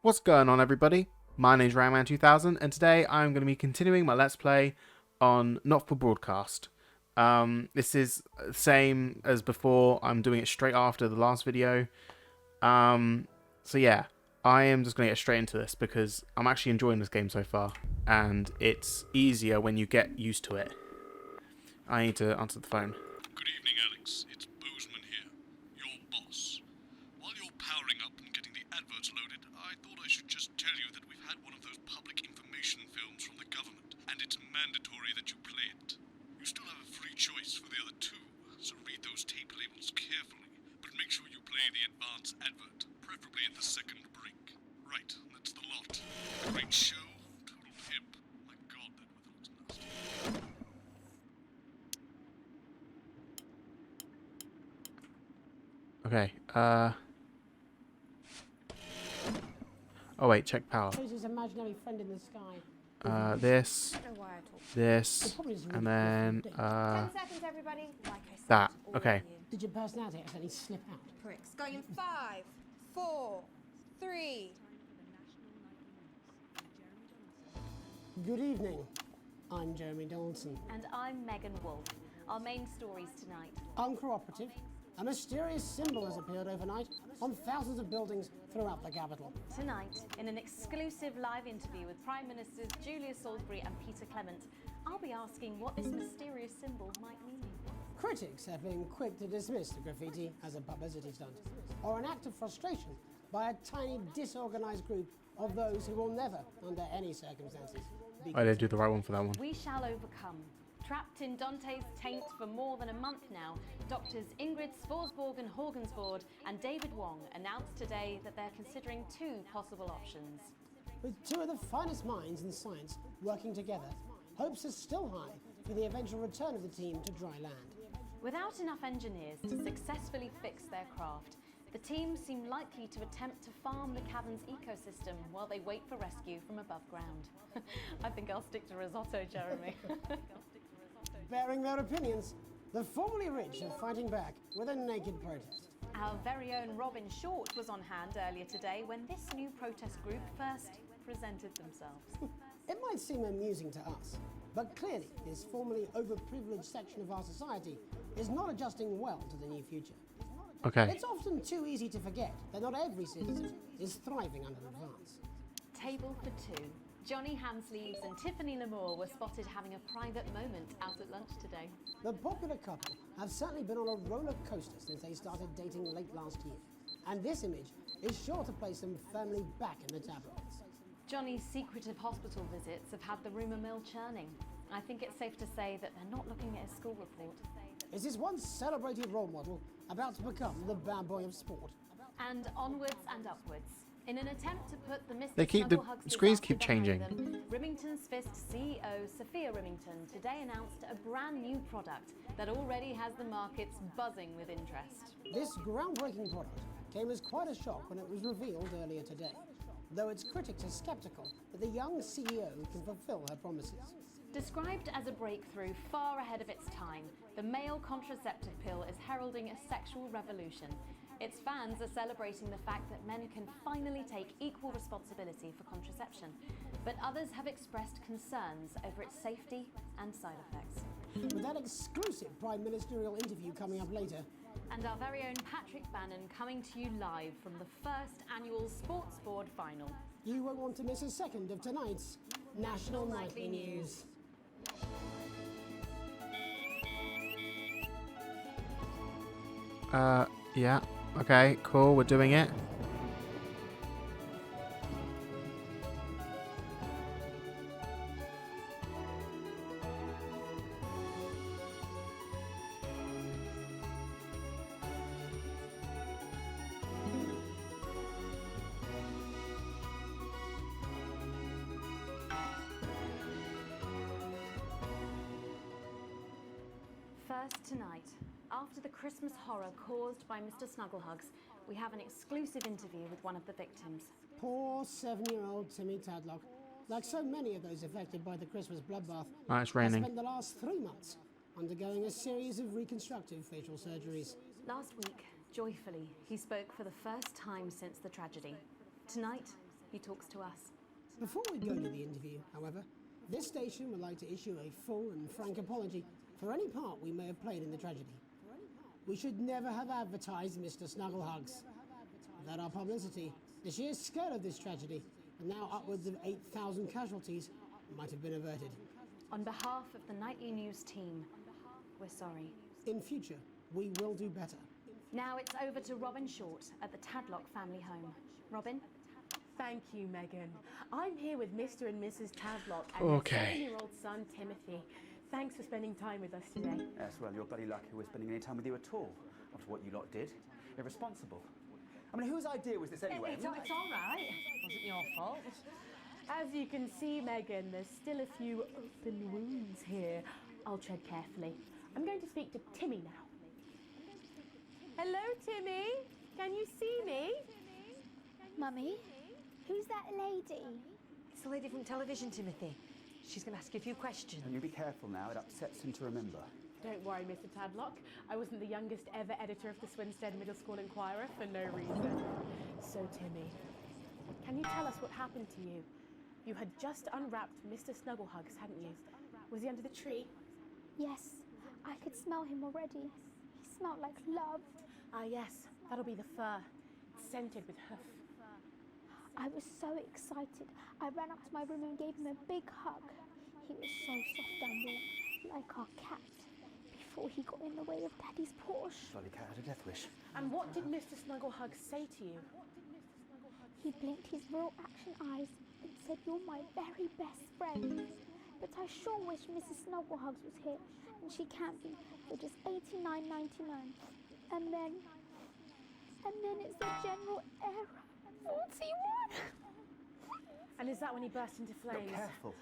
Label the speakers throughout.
Speaker 1: What's going on, everybody? My name's RAMMY 2000 and today I'm going to be continuing my Let's Play on Not For Broadcast. This is the same as before. I'm doing it straight after the last video. So yeah, I am just going to get straight into this because I'm actually enjoying this game so far. And it's easier when you get used to it. I need to answer the phone.
Speaker 2: Good evening, Alex. It's Bozeman here, your boss. While you're powering up and getting the adverts loaded, I thought I should just tell you that we've had one of those public information films from the government, and it's mandatory that you play it. You still have a free choice for the other two, so read those tape labels carefully, but make sure you play the advance advert, preferably at the second break. Right, that's the lot. Great show, total hip. My god, that weather looks nasty.
Speaker 1: Okay, oh wait, check power.
Speaker 3: Who's his imaginary friend in the sky?
Speaker 1: This, and then,
Speaker 4: 10 seconds, everybody. Like I said,
Speaker 1: that.
Speaker 4: all
Speaker 1: Okay.
Speaker 4: of you.
Speaker 3: Did your personality accidentally slip out?
Speaker 4: Pricks. Going in 5, 4, 3.
Speaker 3: Good evening. I'm Jeremy Dawson.
Speaker 5: And I'm Megan Wolf. Our main stories tonight.
Speaker 3: Uncooperative. A mysterious symbol has appeared overnight on thousands of buildings throughout the capital.
Speaker 5: Tonight, in an exclusive live interview with Prime Ministers Julia Salisbury and Peter Clement, I'll be asking what this mysterious symbol might mean.
Speaker 3: Critics have been quick to dismiss the graffiti as a publicity stunt or an act of frustration by a tiny disorganized group of those who will never, under any circumstances, be
Speaker 1: I did do the right one for that one.
Speaker 5: We shall overcome. Trapped in Dante's taint for more than a month now, doctors Ingrid Svorsborg Horgensvoord and David Wong announced today that they're considering two possible options.
Speaker 3: With two of the finest minds in science working together, hopes are still high for the eventual return of the team to dry land.
Speaker 5: Without enough engineers to successfully fix their craft, the team seem likely to attempt to farm the cavern's ecosystem while they wait for rescue from above ground. I think I'll stick to risotto, Jeremy.
Speaker 3: Bearing their opinions, the formerly rich are fighting back with a naked protest.
Speaker 5: Our very own Robin Short was on hand earlier today when this new protest group first presented themselves.
Speaker 3: It might seem amusing to us, but clearly this formerly overprivileged section of our society is not adjusting well to the new future.
Speaker 1: Okay.
Speaker 3: It's often too easy to forget that not every citizen is thriving under advance.
Speaker 5: Table for two. Johnny Hamsleeves and Tiffany Lamour were spotted having a private moment out at lunch today.
Speaker 3: The popular couple have certainly been on a roller coaster since they started dating late last year, and this image is sure to place them firmly back in the tabloids.
Speaker 5: Johnny's secretive hospital visits have had the rumour mill churning. I think it's safe to say that they're not looking at his school report.
Speaker 3: Is this once celebrated role model about to become the bad boy of sport?
Speaker 5: And onwards and upwards. In an attempt to put the Mr.
Speaker 1: The
Speaker 5: Snugglehugs
Speaker 1: screens
Speaker 5: disaster
Speaker 1: keep changing.
Speaker 5: behind them, Rimington's Fist CEO Sophia Rimington today announced a brand new product that already has the markets buzzing with interest.
Speaker 3: This groundbreaking product came as quite a shock when it was revealed earlier today, though its critics are skeptical that the young CEO can fulfill her promises.
Speaker 5: Described as a breakthrough far ahead of its time, the male contraceptive pill is heralding a sexual revolution. Its fans are celebrating the fact that men can finally take equal responsibility for contraception, but others have expressed concerns over its safety and side effects.
Speaker 3: With that exclusive prime ministerial interview coming up later,
Speaker 5: And our very own Patrick Bannon coming to you live from the first annual Sports Board final.
Speaker 3: you won't want to miss a second of tonight's National Nightly News.
Speaker 1: Yeah. Okay, cool, we're doing it.
Speaker 5: First tonight, after the Christmas horror caused by Mr. Snugglehugs, we have an exclusive interview with one of the victims.
Speaker 3: Poor 7-year-old Timmy Tadlock. Like so many of those affected by the Christmas bloodbath,
Speaker 1: Oh, it's
Speaker 3: has
Speaker 1: raining.
Speaker 3: spent the last 3 months undergoing a series of reconstructive facial surgeries.
Speaker 5: Last week, joyfully, he spoke for the first time since the tragedy. Tonight, he talks to us.
Speaker 3: Before we go to the interview, however, this station would like to issue a full and frank apology for any part we may have played in the tragedy. We should never have advertised Mr. Snugglehugs. Without our publicity, the sheer scale of this tragedy, and now upwards of 8,000 casualties, might have been averted.
Speaker 5: On behalf of the Nightly News team, we're sorry.
Speaker 3: In future, we will do better.
Speaker 5: Now it's over to Robin Short at the Tadlock family home. Robin?
Speaker 6: Thank you, Megan. I'm here with Mr. and Mrs. Tadlock and
Speaker 1: Okay.
Speaker 6: their 7-year-old son, Timothy. Thanks for spending time with us today.
Speaker 7: Yes, well, you're bloody lucky we're spending any time with you at all. After what you lot did. Irresponsible. I mean, whose idea was this anyway?
Speaker 6: It's all right. It wasn't your fault. As you can see, Megan, there's still a few open wounds here. I'll tread carefully. I'm going to speak to Timmy now. Hello, Timmy. Can you see me?
Speaker 8: Mummy, who's that lady?
Speaker 9: It's the lady from television, Timothy. She's going to ask you a few questions.
Speaker 7: And you be careful now, it upsets him to remember.
Speaker 6: Don't worry, Mr. Tadlock. I wasn't the youngest ever editor of the Swinstead Middle School Inquirer for no reason. So, Timmy, can you tell us what happened to you? You had just unwrapped Mr. Snugglehugs, hadn't you? Was he under the tree?
Speaker 8: Yes, I could smell him already. He smelled like love.
Speaker 6: Ah, yes, that'll be the fur. It's scented with hoof.
Speaker 8: I was so excited. I ran up to my room and gave him a big hug. He was so soft and warm, like our cat, before he got in the way of Daddy's Porsche.
Speaker 7: Bloody cat had a death wish.
Speaker 6: And what did Mr. Snugglehugs say to you?
Speaker 8: He blinked his real action eyes and said, "You're my very best friend." But I sure wish Mrs. Snugglehugs was here, and she can't be, for just $89.99. And then it's the general error. 41.
Speaker 6: And is that when he burst into flames?
Speaker 7: Look, careful.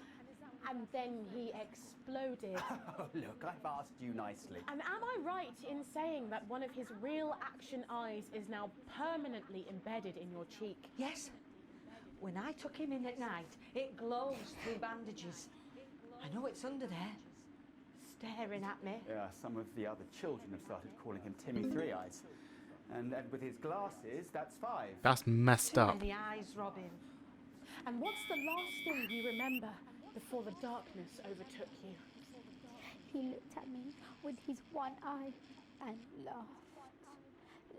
Speaker 6: And then he exploded.
Speaker 7: Oh, look, I've asked you nicely.
Speaker 6: And am I right in saying that one of his real action eyes is now permanently embedded in your cheek?
Speaker 9: Yes. When I took him in at night, it glows through bandages. I know it's under there.
Speaker 6: Staring at me.
Speaker 7: Yeah, some of the other children have started calling him Timmy Three Eyes. And with his glasses, that's 5.
Speaker 1: That's messed up.
Speaker 9: Too many eyes, Robin.
Speaker 6: And what's the last thing you remember before the darkness overtook you?
Speaker 8: He looked at me with his one eye and laughed.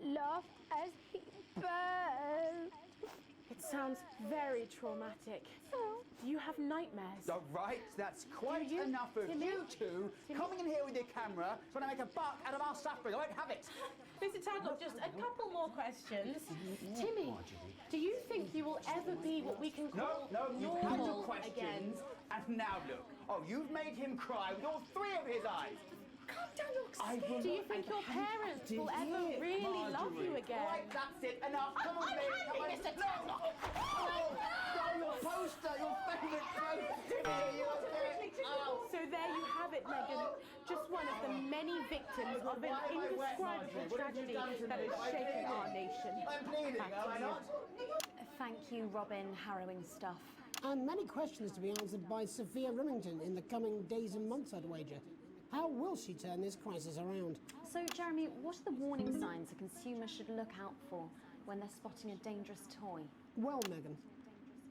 Speaker 8: Laughed as he burned.
Speaker 6: It sounds very traumatic.
Speaker 8: Oh.
Speaker 6: Do you have nightmares?
Speaker 7: All right, that's quite
Speaker 6: you?
Speaker 7: enough of
Speaker 6: Timmy?
Speaker 7: you two
Speaker 6: Timmy?
Speaker 7: coming in here with your camera trying to make a buck out of our suffering. I won't have it.
Speaker 6: Mr. Tadlock, just a couple more questions. Timmy, do you think you will ever be what we can call
Speaker 7: No, you've had your
Speaker 6: normal
Speaker 7: questions,
Speaker 6: again?
Speaker 7: and now look. Oh, you've made him cry with all 3 of his eyes.
Speaker 6: Calm down, you're
Speaker 7: I will
Speaker 6: Do you
Speaker 7: not-
Speaker 6: think
Speaker 7: I
Speaker 6: your
Speaker 7: haven't
Speaker 6: parents
Speaker 7: had
Speaker 6: will
Speaker 7: it
Speaker 6: ever
Speaker 7: yet,
Speaker 6: really love you
Speaker 7: Marjorie.
Speaker 6: again?
Speaker 7: Right, that's it. Enough. Come on,
Speaker 6: I'm
Speaker 7: babe.
Speaker 6: hungry,
Speaker 7: Come on.
Speaker 6: Mr.
Speaker 7: No.
Speaker 6: Tadlock.
Speaker 7: Oh, your poster, your favourite poster. Timmy, you
Speaker 6: So there you have it, Megan. Just one of the many victims of an indescribable tragedy that has shaken our nation.
Speaker 7: I'm pleading, am I not?
Speaker 5: Thank you, Robin. Harrowing stuff.
Speaker 3: And many questions to be answered by Sophia Remington in the coming days and months, I'd wager. How will she turn this crisis around?
Speaker 5: So, Jeremy, what are the warning signs a consumer should look out for when they're spotting a dangerous toy?
Speaker 3: Well, Megan,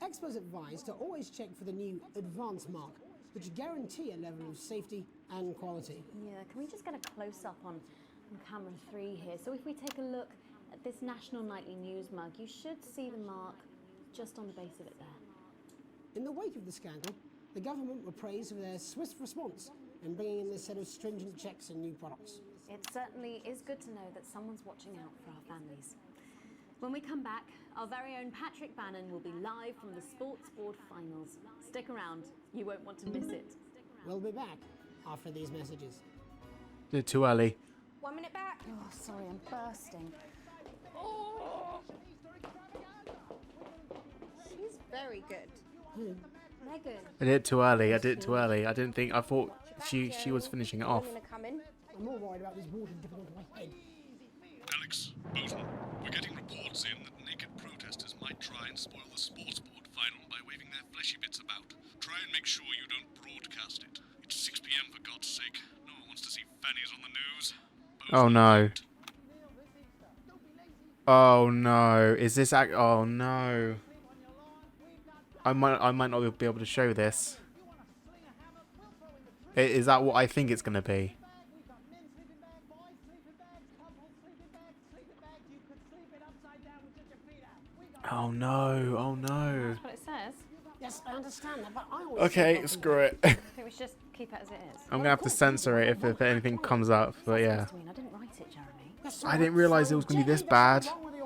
Speaker 3: experts advise to always check for the new Advance mark, which guarantee a level of safety and quality.
Speaker 5: Yeah, can we just get a close-up on camera 3 here? So if we take a look at this National Nightly News mug, you should see the mark just on the base of it there.
Speaker 3: In the wake of the scandal, the government were praised for their swift response in bringing in this set of stringent checks and new products.
Speaker 5: It certainly is good to know that someone's watching out for our families. When we come back, our very own Patrick Bannon will be live from the Sports Board Finals. Stick around, you won't want to miss it.
Speaker 3: We'll be back after these messages.
Speaker 1: Did it too early.
Speaker 4: 1 minute back.
Speaker 5: Oh, sorry, I'm bursting.
Speaker 4: She's very good. Megan.
Speaker 1: I did it too early. I did it too early. I didn't think. I thought she was finishing it off.
Speaker 4: I'm gonna come in.
Speaker 3: I'm more worried about this water dripping onto my head.
Speaker 2: Alex, Bozeman, we're getting reports in that naked protesters might try and spoil the sports board final by waving their fleshy bits about. Try and make sure you don't broadcast it. It's 6 p.m. for God's sake. No one wants to see fannies on the news.
Speaker 1: Oh no. Oh no. Is this oh no. I might not be able to show this. Is that what I think it's going to be? Oh no, oh no.
Speaker 5: That's what it says.
Speaker 3: Yes, I understand that, but I always
Speaker 1: Okay,
Speaker 3: think
Speaker 1: screw it.
Speaker 5: I think we should just keep it as it is.
Speaker 1: I'm going to have to censor it if anything comes up, but yeah.
Speaker 5: I didn't write it, Jeremy.
Speaker 1: I didn't realise it was going to be this bad.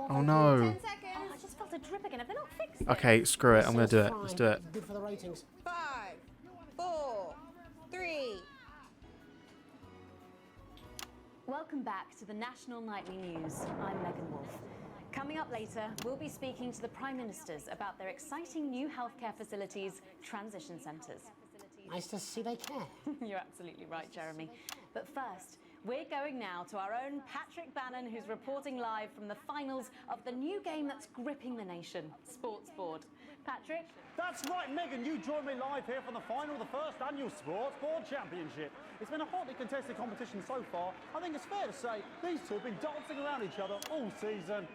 Speaker 1: Oh no.
Speaker 4: 10 seconds.
Speaker 5: Oh, I just felt a drip again. Have they not fixed it?
Speaker 1: Okay, screw it. I'm going to do it. Let's do it.
Speaker 3: Good for the ratings.
Speaker 4: 5, 4, 3.
Speaker 5: Welcome back to the National Nightly News. I'm Megan Wolf. Coming up later, we'll be speaking to the Prime Ministers about their exciting new healthcare facilities, transition centres.
Speaker 3: Nice to see they care.
Speaker 5: You're absolutely right, Jeremy. But first, we're going now to our own Patrick Bannon, who's reporting live from the finals of the new game that's gripping the nation, Sports Board. Patrick?
Speaker 10: That's right, Megan, you join me live here from the final of the first annual Sports Board Championship. It's been a hotly contested competition so far. I think it's fair to say these two have been dancing around each other all season.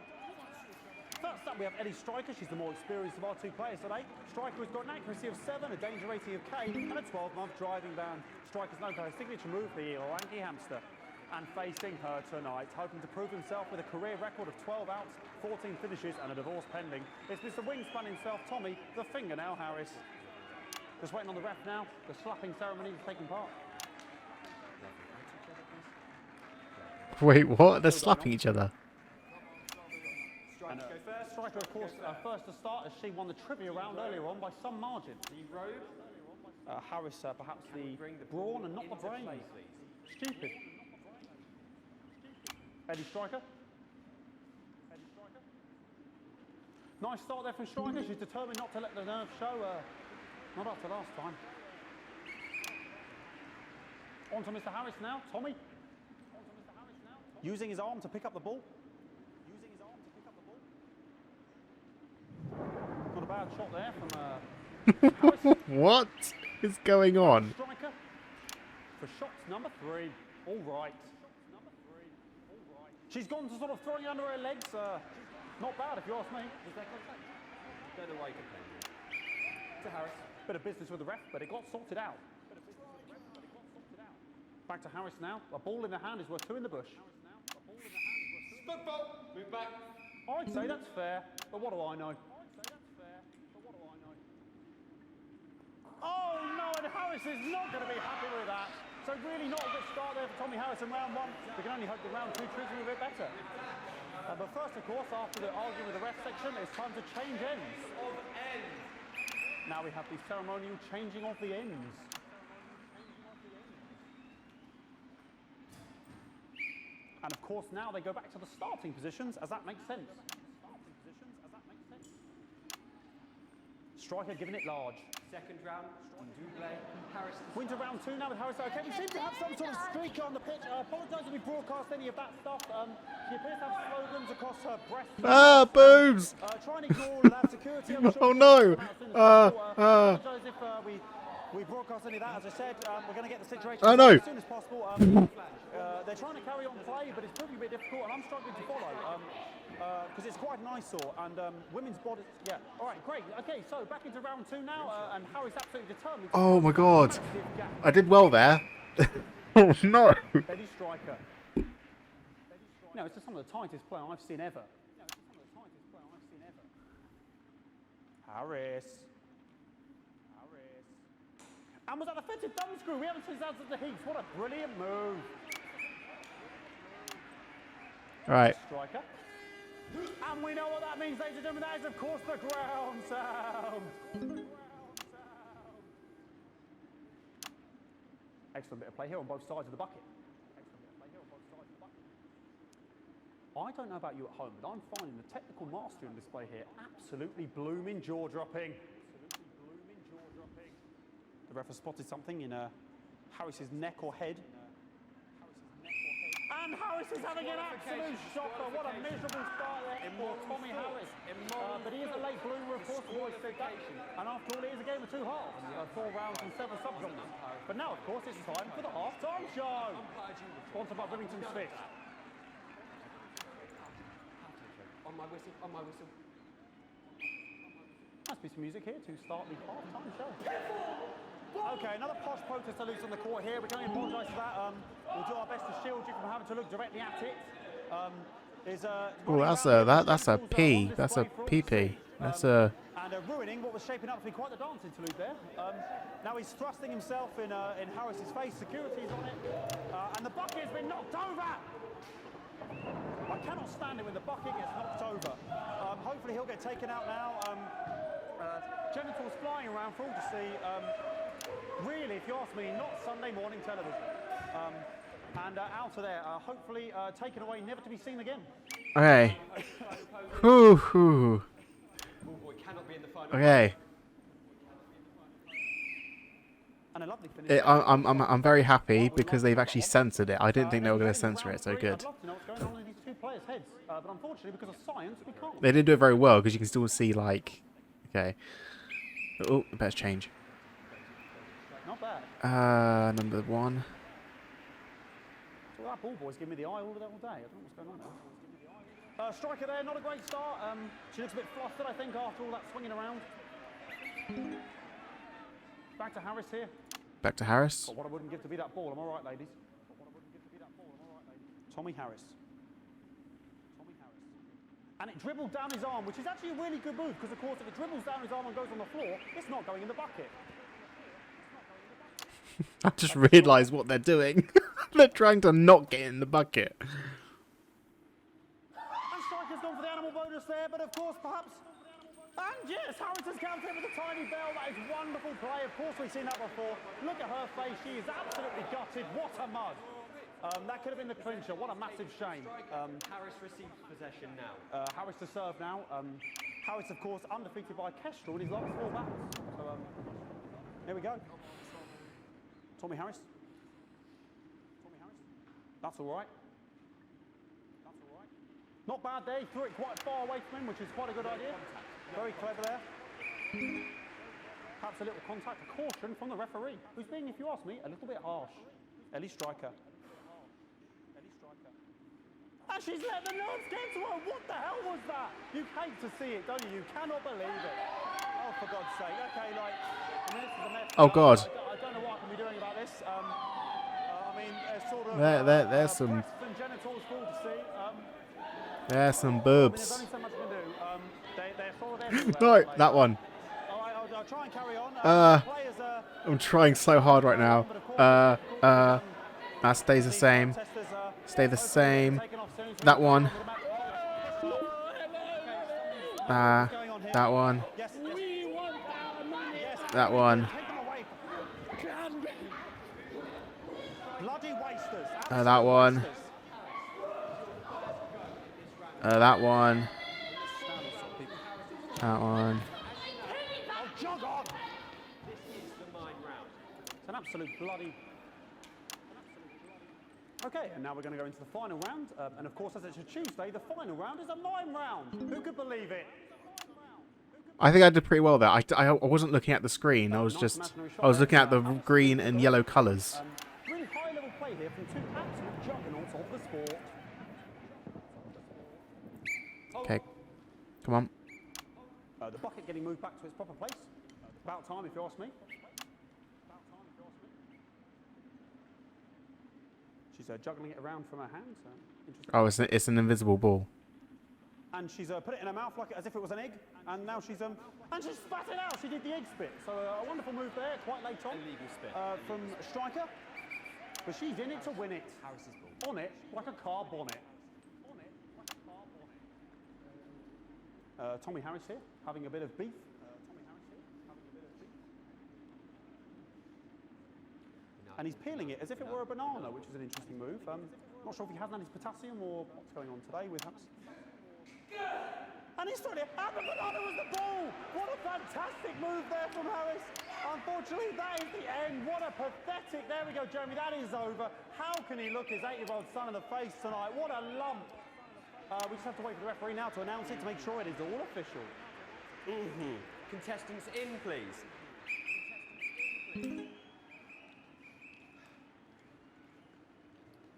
Speaker 10: First up, we have Eddie Striker. She's the more experienced of our two players today. Striker has got an accuracy of 7, a danger rating of K, and a 12-month driving ban. Striker's known for her signature move, the lanky hamster. And facing her tonight, hoping to prove himself with a career record of 12 outs, 14 finishes, and a divorce pending, it's Mr. Wingspan himself, Tommy, the Fingernail Harris. Just waiting on the ref now. The slapping ceremony is taking part.
Speaker 1: Wait, what? They're slapping each other.
Speaker 10: And, Striker, of course, first to start as she won the trivia round earlier on by some margin. Harris, perhaps the brawn and not the brains. Stupid. Eddie Striker. Nice start there from Striker. She's determined not to let the nerves show. Not after last time. On to Mr. Harris now. Tommy. Using his arm to pick up the ball. Not a bad shot there from Harris.
Speaker 1: What is going on?
Speaker 10: Striker for shots number 3. All right. She's gone to sort of throwing it under her legs. Not bad if you ask me. Was there contact? Don't know why you complained. To Harris. Bit of business with the ref, but it got sorted out. Back to Harris now. A ball in the hand is worth 2 in the bush.
Speaker 11: Football. Move back.
Speaker 10: I'd say that's fair, but what do I know? Oh no, and Harris is not going to be happy with that. So really not a good start there for Tommy Harris in round 1. We can only hope that round 2 treats him a bit better. But first, of course, after the argument with the ref section, it's time to change ends.
Speaker 11: Of ends.
Speaker 10: Now we have the ceremonial changing of the ends. And of course, now they go back to the starting positions, as that makes sense. Striker giving it large.
Speaker 11: Second round, double. Harris.
Speaker 10: Winter round 2 now with Harris. Okay, we seem to have some sort of streak on the pitch. I apologise if we broadcast any of that stuff. She appears to have slogans across her breast.
Speaker 1: Ah, boobs!
Speaker 10: Try and ignore that security.
Speaker 1: Oh no!
Speaker 10: Apologise if we broadcast any of that. As I said, we're going to get the situation
Speaker 1: Oh no!
Speaker 10: as soon as possible. They're trying to carry on play, but it's proving a bit difficult, and I'm struggling to follow. Because it's quite an eyesore, and women's bodies, yeah. All right, great. Okay, so back into round 2 now, and Harry's absolutely determined.
Speaker 1: Oh my god. I did well there. Oh no.
Speaker 10: Eddie Striker. No, it's just some of the tightest play I've seen ever. Harris. And was that a fitted thumb screw? We haven't seen that at the heats. What a brilliant move.
Speaker 1: All right.
Speaker 10: Striker. And we know what that means, ladies and gentlemen. That is, of course, the ground sound. Excellent bit of play here on both sides of the bucket. I don't know about you at home, but I'm finding the technical mastery on display here absolutely blooming jaw-dropping. The ref has spotted something in Harris's neck or head. And Harris is having an absolute shocker. What a miserable start there for Tommy Harris. But he is a late bloomer, of course, the boys said that. And after all, it is a game of 2 halves. 4 rounds and 7 subgenres. But now, of course, it's time for the half-time show. Sponsored by Remington Smith.
Speaker 11: On my whistle, on my whistle.
Speaker 10: That's piece of music here to start the half-time show. Okay, another posh protester loose on the court here. We can only apologise for that. We'll do our best to shield you from having to look directly at it.
Speaker 1: Oh, that's a P. That's a PP. That's a.
Speaker 10: And ruining what was shaping up to be quite the dance interlude there. Now he's thrusting himself in Harris's face. Security's on it, and the bucket has been knocked over. I cannot stand it when the bucket gets knocked over. Hopefully he'll get taken out now. Genitals flying around for all to see. Really, if you ask me, not Sunday morning television. And out of there, hopefully taken away, never to be seen again.
Speaker 1: Okay. Whew. Okay.
Speaker 10: And a lovely finish.
Speaker 1: I'm very happy because they've actually censored it. I didn't think they were going to censor it, so good.
Speaker 10: I'd love to know what's going on in these two players' heads, but unfortunately, because of science, we can't.
Speaker 1: They didn't do it very well because you can still see like. Okay. Oh, better change.
Speaker 10: Not bad.
Speaker 1: Number 1.
Speaker 10: So that ball boy's giving me the eye all day. I don't know what's going on there. Striker there, not a great start. She looks a bit flustered, I think, after all that swinging around. Back to Harris here.
Speaker 1: Back to Harris.
Speaker 10: But what I wouldn't give to be that ball. I'm all right, ladies. Tommy Harris. And it dribbled down his arm, which is actually a really good move, because, of course, if it dribbles down his arm and goes on the floor, it's not going in the bucket.
Speaker 1: I just realised what they're doing. They're trying to not get in the bucket.
Speaker 10: And Striker's gone for the animal bonus there, but of course, perhaps... And yes, Harris has countered with a tiny bell. That is wonderful play. Of course, we've seen that before. Look at her face. She is absolutely gutted. What a mud. That could have been the clincher. What a massive shame.
Speaker 11: Harris receives possession now.
Speaker 10: Harris to serve now. Harris, of course, undefeated by Kestrel in his last 4 battles. So, here we go. Tommy Harris. That's all right. Not bad there. He threw it quite far away from him, which is quite a good idea. Very clever there. Perhaps a little contact, a caution from the referee, who's being, if you ask me, a little bit harsh. Ellie Striker. And she's let the nerves get to her. What the hell was that? You hate to see it, don't you? You cannot believe it. Oh, for God's sake. Okay, like, I mean, this is a mess.
Speaker 1: Oh, God.
Speaker 10: I don't know what I can be doing about this. I mean, sort of...
Speaker 1: There's some...
Speaker 10: breasts and genitals for all to see.
Speaker 1: There's some
Speaker 10: I mean,
Speaker 1: boobs.
Speaker 10: there's only so much I can do. They're sort of everywhere.
Speaker 1: No,
Speaker 10: Like,
Speaker 1: that one.
Speaker 10: all right, I'll try and carry on. Players,
Speaker 1: I'm trying so hard right now. That stays the same. Stay the same. That one. That one. That one.
Speaker 10: Bloody wasters.
Speaker 1: That one. That one. That one.
Speaker 10: Oh, jog on. It's an absolute bloody... Okay, and now we're going to go into the final round. And of course, as it's a Tuesday, the final round is a mime round. Who could believe it?
Speaker 1: I think I did pretty well there. I wasn't looking at the screen. I was looking at the green and yellow colours.
Speaker 10: Really high-level play here from 2 absolute juggernauts of the sport.
Speaker 1: Okay, come on.
Speaker 10: The bucket getting moved back to its proper place. About time, if you ask me. She's juggling it around from her hands.
Speaker 1: Oh, it's an invisible ball.
Speaker 10: And she's put it in her mouth like as if it was an egg. And now she's and she spat it out. She did the egg spit. So a wonderful move there, quite late on.
Speaker 11: Illegal spit.
Speaker 10: From Striker. But she's in it to win it.
Speaker 11: Harris's ball.
Speaker 10: On it like a car bonnet. Tommy Harris here, having a bit of beef. And he's peeling it as if it were a banana, which is an interesting move. Not sure if he hasn't had his potassium or what's going on today with Harris. And he's throwing it, and the banana was the ball! What a fantastic move there from Harris. Unfortunately, that is the end. What a pathetic, there we go, Jeremy, that is over. How can he look his 8-year-old son in the face tonight? What a lump. We just have to wait for the referee now to announce it to make sure it is all official.
Speaker 11: Contestants in, please.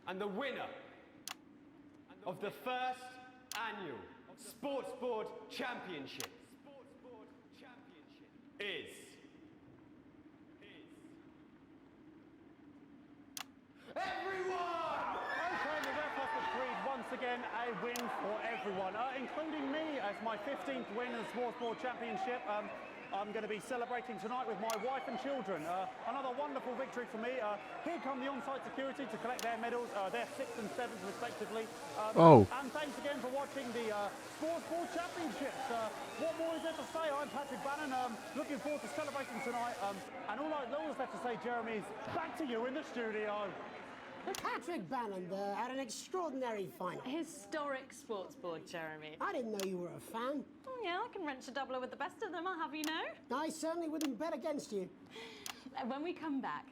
Speaker 11: And the winner of the first annual Sports Board Championship is.
Speaker 10: Everyone! Okay, the ref has decreed once again a win for everyone, including me as my 15th win in the Sports Board Championship. I'm going to be celebrating tonight with my wife and children. Another wonderful victory for me. Here come the on-site security to collect their medals, their 6th and 7th respectively. And thanks again for watching the Sports Board Championships. What more is there to say? I'm Patrick Bannon, looking forward to celebrating tonight. And all that's left to say, Jeremy, is back to you in the studio.
Speaker 3: Patrick Bannon there had an extraordinary final.
Speaker 5: Historic sports board, Jeremy.
Speaker 3: I didn't know you were a fan.
Speaker 5: Oh, yeah, I can wrench a doubler with the best of them, I'll have you know.
Speaker 3: I certainly wouldn't bet against you.
Speaker 5: When we come back,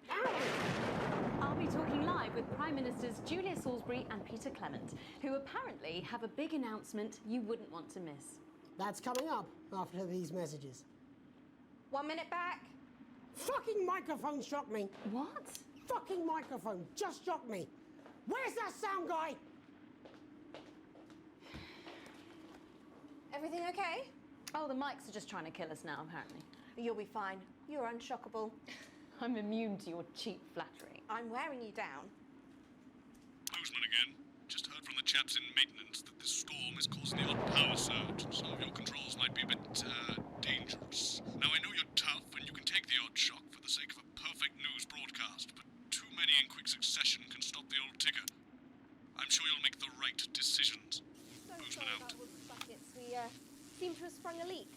Speaker 5: I'll be talking live with Prime Ministers Julia Salisbury and Peter Clement, who apparently have a big announcement you wouldn't want to miss.
Speaker 3: That's coming up after these messages.
Speaker 4: 1 minute back.
Speaker 3: Fucking microphone shocked me.
Speaker 5: What?
Speaker 3: Fucking microphone just shocked me. Where's that sound guy?
Speaker 4: Everything okay?
Speaker 5: Oh, the mics are just trying to kill us now, apparently.
Speaker 4: You'll be fine. You're unshockable.
Speaker 5: I'm immune to your cheap flattery.
Speaker 4: I'm wearing you down.
Speaker 2: Boozman again. Just heard from the chaps in maintenance that this storm is causing the odd power surge. Some of your controls might be a bit, dangerous. Now, I know you're tough and you can take the odd shock for the sake of a perfect news broadcast, but too many in quick succession can stop the old ticker. I'm sure you'll make the right decisions.
Speaker 4: So
Speaker 2: Boozman
Speaker 4: sorry
Speaker 2: out.
Speaker 4: about all the buckets. We seem to have sprung a leak.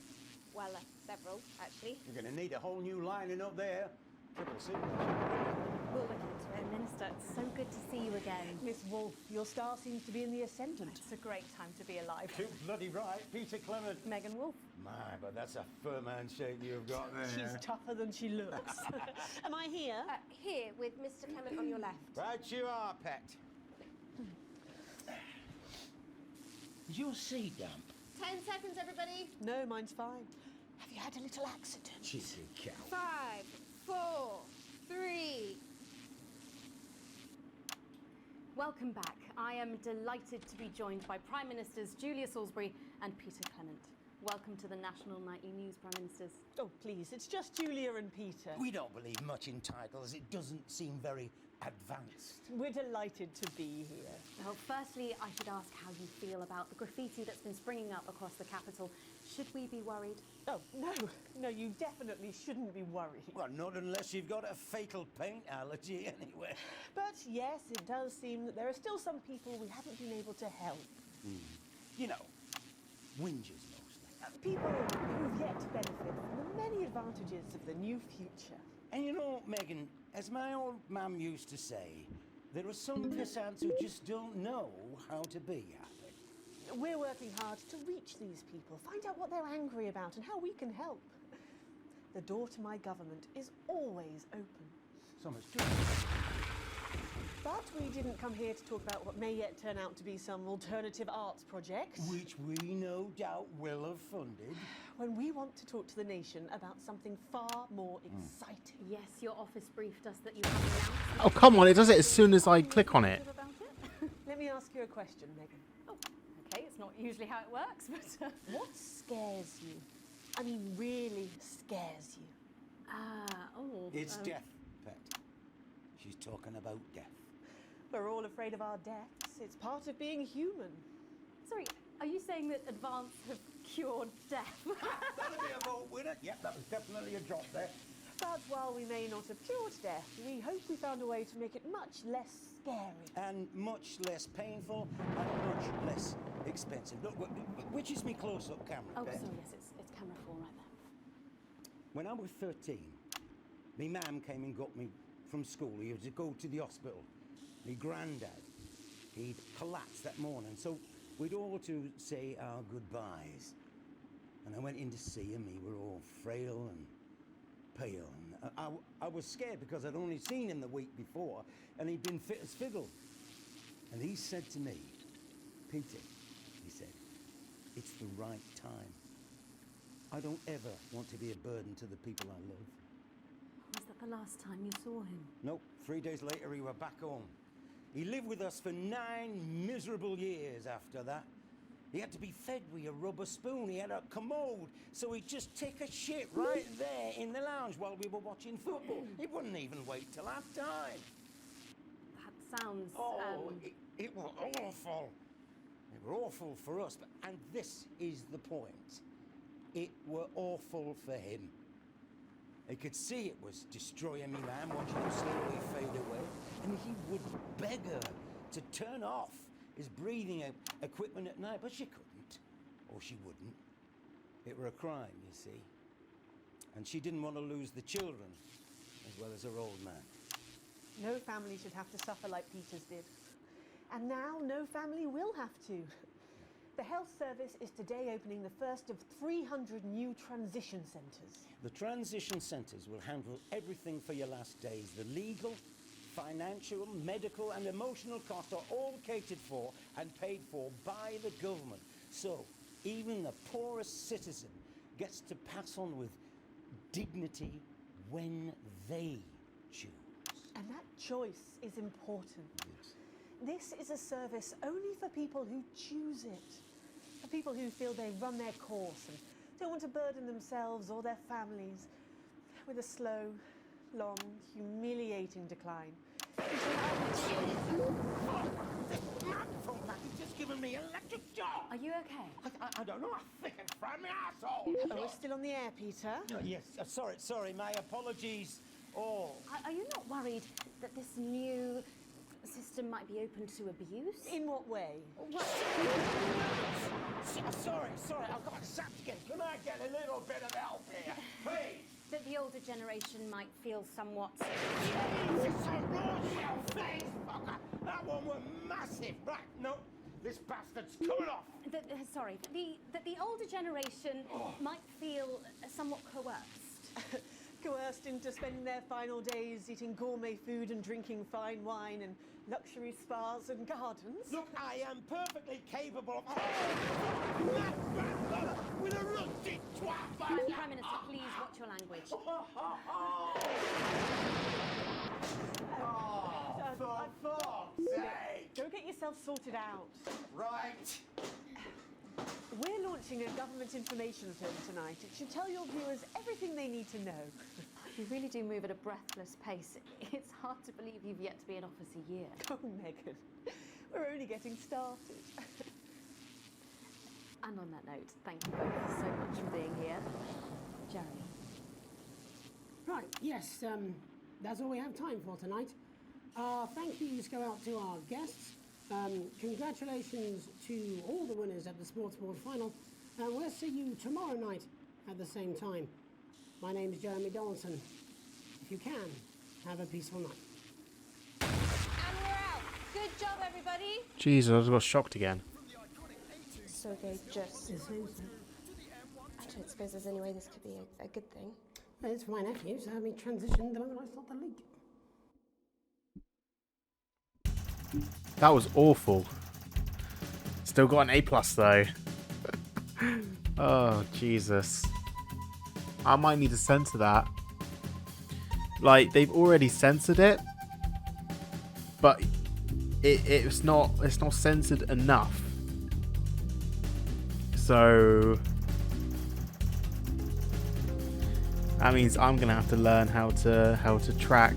Speaker 4: Well, several, actually.
Speaker 12: You're going to need a whole new lining up there. Triple C.
Speaker 4: We'll look into it.
Speaker 5: Minister, it's so good to see you again.
Speaker 6: Miss Wolf, your star seems to be in the ascendant.
Speaker 5: It's a great time to be alive.
Speaker 12: Too bloody right, Peter Clement.
Speaker 5: Megan Wolf.
Speaker 12: My, but that's a firm handshake you've got there.
Speaker 6: She's tougher than she looks. Am I here?
Speaker 4: Here, with Mr. Clement on your left.
Speaker 12: Right you are, pet. Is your seat damp?
Speaker 4: 10 seconds, everybody.
Speaker 6: No, mine's fine. Have you had a little accident?
Speaker 12: Cheeky cow.
Speaker 4: 5, 4, 3.
Speaker 5: Welcome back. I am delighted to be joined by Prime Ministers Julia Salisbury and Peter Clement. Welcome to the National Nightly News, Prime Ministers.
Speaker 6: Oh, please, it's just Julia and Peter.
Speaker 12: We don't believe much in titles. It doesn't seem very advanced.
Speaker 6: We're delighted to be here.
Speaker 5: Well, firstly, I should ask how you feel about the graffiti that's been springing up across the capital. Should we be worried?
Speaker 6: Oh, no, you definitely shouldn't be worried.
Speaker 12: Well, not unless you've got a fatal paint allergy anyway.
Speaker 6: But yes, it does seem that there are still some people we haven't been able to help.
Speaker 12: You know, whingers mostly.
Speaker 6: People who've yet to benefit from the many advantages of the new future.
Speaker 12: And you know, Megan, as my old mum used to say, there are some pissants who just don't know how to be happy.
Speaker 6: We're working hard to reach these people, find out what they're angry about and how we can help. The door to my government is always open.
Speaker 12: So much to it.
Speaker 6: But we didn't come here to talk about what may yet turn out to be some alternative arts project.
Speaker 12: Which we no doubt will have funded.
Speaker 6: When we want to talk to the nation about something far more exciting.
Speaker 5: Yes, your office briefed us that you have announced.
Speaker 1: Oh, come on, it does it as soon as I click on it.
Speaker 5: About it.
Speaker 6: Let me ask you a question, Megan.
Speaker 5: Oh, okay, it's not usually how it works, but...
Speaker 6: What scares you? I mean, really scares you?
Speaker 12: It's death, Pet. She's talking about death.
Speaker 6: We're all afraid of our deaths. It's part of being human.
Speaker 5: Sorry, are you saying that Advance have cured death?
Speaker 12: That'll be a vote winner. Yep, that was definitely a drop there.
Speaker 6: But while we may not have cured death, we hope we found a way to make it much less scary.
Speaker 12: And much less painful and much less expensive. Look, which is me close-up camera,
Speaker 5: Oh,
Speaker 12: Pet?
Speaker 5: sorry, yes, it's camera 4 right there.
Speaker 12: When I was 13, me mam came and got me from school. He had to go to the hospital. Me granddad, he'd collapsed that morning, so we'd all to say our goodbyes. And I went in to see him. He were all frail and pale. And I was scared because I'd only seen him the week before, and he'd been fit as fiddle. And he said to me, Peter, he said, it's the right time. I don't ever want to be a burden to the people I love.
Speaker 5: Was that the last time you saw him?
Speaker 12: Nope, 3 days later he were back home. He lived with us for 9 miserable years after that. He had to be fed with a rubber spoon. He had a commode, so he'd just take a shit right there in the lounge while we were watching football. He wouldn't even wait till half time.
Speaker 5: That sounds.
Speaker 12: It was awful. It were awful for us, and this is the point. It were awful for him. He could see it was destroying me, man, watching him slowly fade away, and he would beg her to turn off his breathing equipment at night, but she couldn't, or she wouldn't. It were a crime, you see. And she didn't want to lose the children, as well as her old man.
Speaker 6: No family should have to suffer like Peter's did. And now no family will have to. The health service is today opening the first of 300 new transition centres.
Speaker 12: The transition centres will handle everything for your last days. The legal, financial, medical and emotional costs are all catered for and paid for by the government. So even the poorest citizen gets to pass on with dignity when they choose.
Speaker 6: And that choice is important. This is a service only for people who choose it. For people who feel they've run their course and don't want to burden themselves or their families with a slow, long, humiliating decline.
Speaker 12: He's just given me electric shock.
Speaker 5: Are you okay?
Speaker 12: I don't know. I think it's from my asshole.
Speaker 6: Oh, we're still on the air, Peter.
Speaker 12: Yes. Sorry. My apologies. All.
Speaker 5: Are you not worried that this new system might be open to abuse?
Speaker 6: In what way?
Speaker 12: Sorry. I've got sapped again. Can I get a little bit of help here, please?
Speaker 5: That the older generation might feel somewhat.
Speaker 12: Jesus, a raw shell face, fucker. That one was massive. Right, no, this bastard's coming off.
Speaker 5: That the older generation might feel somewhat coerced.
Speaker 6: Coerced into spending their final days eating gourmet food and drinking fine wine and luxury spas and gardens.
Speaker 12: Look, I am perfectly capable of... with a rusty twat!
Speaker 5: Prime Minister, please watch your language.
Speaker 12: For fuck's sake!
Speaker 6: Go get yourself sorted out.
Speaker 12: Right.
Speaker 6: We're launching a government information film tonight. It should tell your viewers everything they need to know.
Speaker 5: You really do move at a breathless pace. It's hard to believe you've yet to be in office a year.
Speaker 6: Oh, Megan, we're only getting started.
Speaker 5: And on that note, thank you both so much for being here. Jeremy.
Speaker 3: Right, yes, that's all we have time for tonight. Thank yous go out to our guests. Congratulations to all the winners at the Sports Board Final. And we'll see you tomorrow night at the same time. My name is Jeremy Donaldson. If you can, have a peaceful night.
Speaker 4: And we're out. Good job, everybody.
Speaker 1: Jesus, I just got shocked again.
Speaker 13: So they just... I don't suppose there's any way this could be a good thing.
Speaker 3: Well, it's my nephew, so we transitioned the moment I stopped the leak.
Speaker 1: That was awful. Still got an A+ though. Oh, Jesus. I might need to censor that. Like, they've already censored it, but it's not censored enough. So that means I'm gonna have to learn how to track,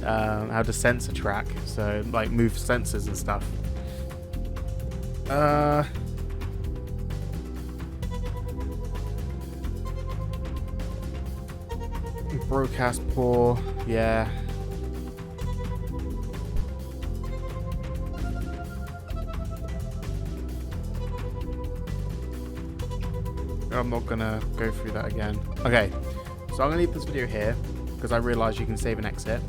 Speaker 1: how to censor track. So like move sensors and stuff. Broadcast poor, yeah. I'm not gonna go through that again. Okay, so I'm gonna leave this video here because I realised you can save and exit.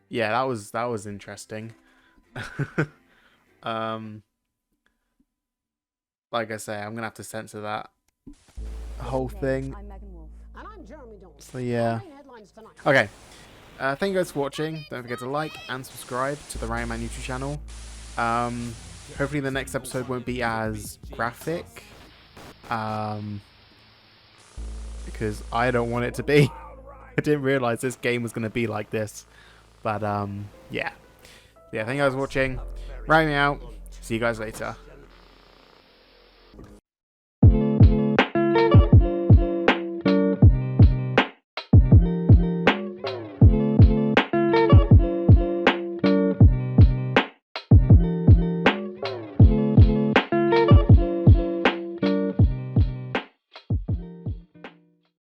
Speaker 1: Yeah, that was interesting. Like I say, I'm gonna have to censor that whole thing.
Speaker 3: I'm Megan Wolf. And I'm Jeremy Donaldson.
Speaker 1: So yeah. Okay. Thank you guys for watching. Don't forget to like and subscribe to the RAMMY YouTube channel. Hopefully the next episode won't be as graphic. Because I don't want it to be. I didn't realise this game was going to be like this. But yeah. Yeah, thank you guys for watching. RAMMY out. See you guys later.